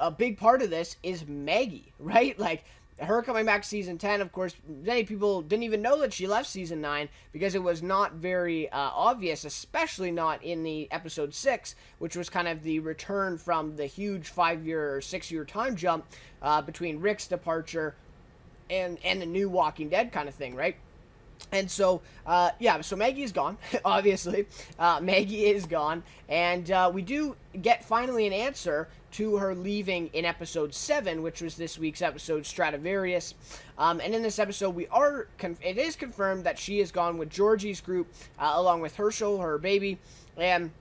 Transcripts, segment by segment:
a big part of this is Maggie, right? Like, her coming back season 10, of course, many people didn't even know that she left season 9 because it was not very obvious, especially not in the episode 6, which was kind of the return from the huge 5-year or 6-year time jump between Rick's departure and the new Walking Dead kind of thing, right? And so, so Maggie is gone, obviously. Maggie is gone, and we do get finally an answer to her leaving in episode 7, which was this week's episode, Stradivarius. And in this episode, it is confirmed that she is gone with Georgie's group, along with Herschel, her baby, and...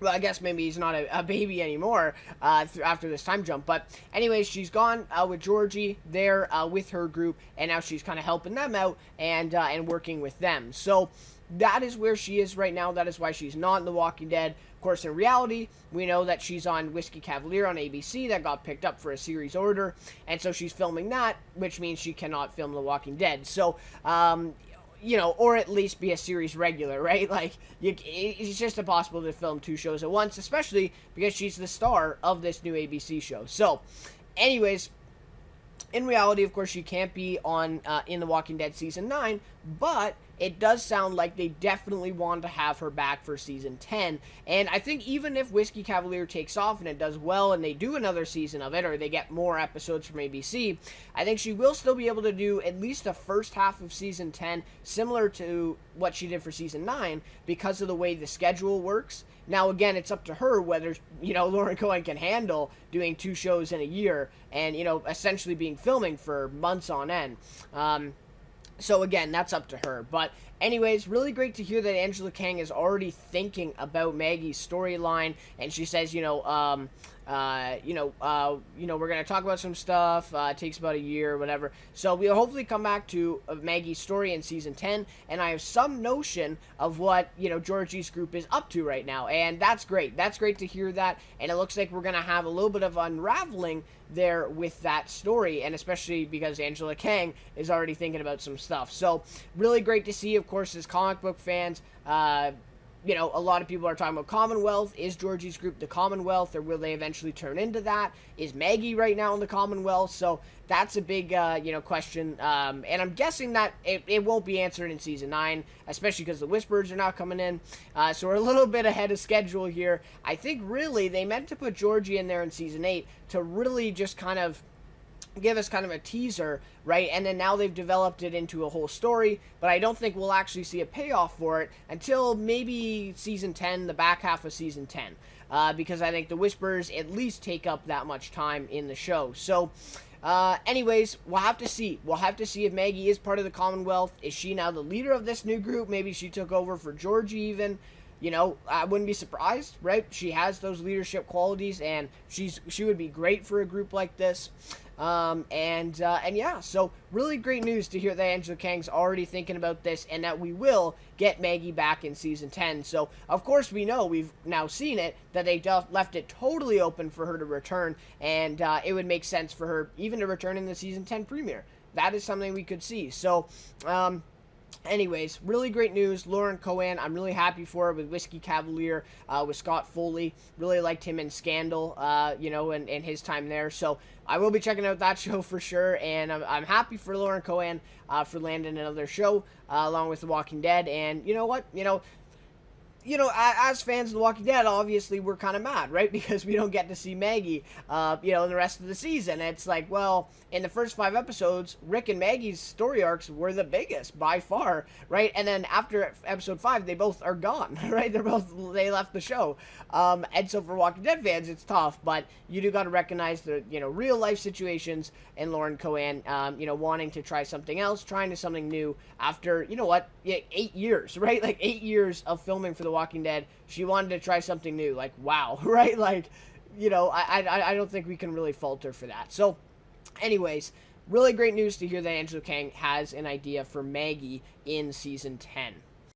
well, I guess maybe he's not a baby anymore after this time jump. But anyways, she's gone with Georgie there with her group, and now she's kind of helping them out and working with them. So that is where she is right now. That is why she's not in The Walking Dead. Of course, in reality, we know that she's on Whiskey Cavalier on ABC. That got picked up for a series order. And so she's filming that, which means she cannot film The Walking Dead. So, or at least be a series regular, right? Like, it's just impossible to film 2 shows at once, especially because she's the star of this new ABC show. So, anyways, in reality, of course, she can't be on in The Walking Dead season 9, but it does sound like they definitely want to have her back for season 10. And I think even if Whiskey Cavalier takes off and it does well and they do another season of it, or they get more episodes from ABC, I think she will still be able to do at least the first half of season 10, similar to what she did for season 9, because of the way the schedule works. Now, again, it's up to her whether, Lauren Cohen can handle doing 2 shows in a year and, essentially being filming for months on end. So again, that's up to her. But anyways, really great to hear that Angela Kang is already thinking about Maggie's storyline, and she says, we're gonna talk about some stuff. It takes about a year, whatever. So we'll hopefully come back to Maggie's story in season 10, and I have some notion of what Georgie's group is up to right now, and that's great. That's great to hear that, and it looks like we're gonna have a little bit of unraveling there with that story, and especially because Angela Kang is already thinking about some stuff. So really great to see, of course, as comic book fans. A lot of people are talking about Commonwealth. Is Georgie's group the Commonwealth, or will they eventually turn into that? Is Maggie right now in the Commonwealth? So that's a big, question. And I'm guessing that it won't be answered in season 9, especially because the Whisperers are now coming in. So we're a little bit ahead of schedule here. I think really they meant to put Georgie in there in season 8 to really just kind of give us kind of a teaser, right? And then now they've developed it into a whole story, but I don't think we'll actually see a payoff for it until maybe season 10, the back half of season 10, because I think the Whisperers at least take up that much time in the show. So anyways, we'll have to see. We'll have to see if Maggie is part of the Commonwealth. Is she now the leader of this new group? Maybe she took over for Georgie even. I wouldn't be surprised, right? She has those leadership qualities, and she would be great for a group like this. So really great news to hear that Angela Kang's already thinking about this, and that we will get Maggie back in season 10. So, of course, we know, we've now seen it, that they left it totally open for her to return, and it would make sense for her even to return in the season 10 premiere. That is something we could see. So, anyways, really great news. Lauren Cohan, I'm really happy for her with Whiskey Cavalier, with Scott Foley. Really liked him in Scandal, and his time there. So I will be checking out that show for sure. And I'm happy for Lauren Cohan for landing another show along with The Walking Dead. And you know what? As fans of The Walking Dead, obviously we're kind of mad, right? Because we don't get to see Maggie, in the rest of the season. It's like, well, in the first 5 episodes, Rick and Maggie's story arcs were the biggest by far, right? And then after episode 5, they both are gone, right? They left the show. And so for Walking Dead fans, it's tough, but you do got to recognize the, real life situations, and Lauren Cohan, wanting to try something else, trying to something new after, 8 years, right? Like 8 years of filming for The Walking Dead. She wanted to try something new. Like, wow, right? Like, I don't think we can really fault her for that. So, anyways, really great news to hear that Angela Kang has an idea for Maggie in season 10.